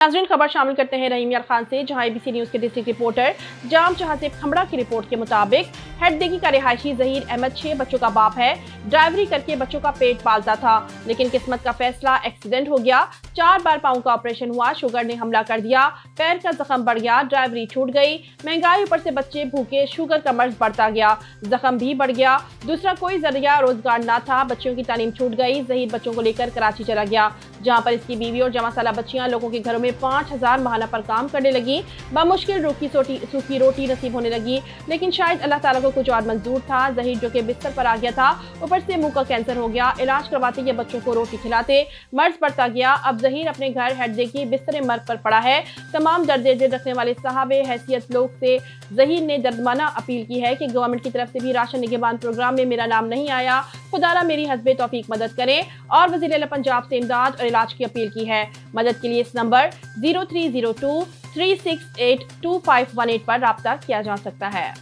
नाज़रीन, खबर शामिल करते हैं रहीम यार खान से, जहां एबीसी न्यूज के डिस्ट्रिक्ट रिपोर्टर जाम जहांसेब खमड़ा की रिपोर्ट के मुताबिक हेडदेगी का रिहायशी जहीर अहमद 6 बच्चों का बाप है। ड्राइवरी करके बच्चों का पेट पालता था, लेकिन किस्मत का फैसला, एक्सीडेंट हो गया। 4 बार पाँव का ऑपरेशन हुआ, शुगर ने हमला कर दिया, पैर का जख्म बढ़ गया, ड्राइवरी छूट गई। महंगाई ऊपर से बच्चे भूखे, शुगर का मर्ज बढ़ता गया, जख्म भी बढ़ गया। दूसरा कोई जरिया रोजगार ना था, बच्चों की तालीम छूट गई। जहीर बच्चों को लेकर कराची चला गया, जहाँ पर इसकी बीवी और जमा साला बच्चियां लोगों के घरों में 5000 माहाना पर काम करने लगी। बामुश्किल सूखी रोटी नसीब होने लगी, लेकिन शायद अल्लाह ताला को कुछ और मंजूर था। जहीर जो कि बिस्तर पर आ गया था, ऊपर से मुंह का कैंसर हो गया। इलाज करवाते ये बच्चों को रोटी खिलाते मर्ज बढ़ता गया। अब जहीर अपने घर हेडदेगी बिस्तर मर्ग पर पड़ा है। तमाम दर्द दिल रखने वाले साहबे हैसियत लोग से जहीर ने दर्दमाना अपील की है कि गवर्नमेंट की तरफ से भी राशन निगहबान प्रोग्राम में मेरा नाम नहीं आया, खुदारा मेरी हस्बे तौफीक मदद करें। और वज़ीर आला पंजाब से इमदाद और इलाज की अपील की है। मदद के लिए इस नंबर 0302 368 2518 पर राब्ता किया जा सकता है।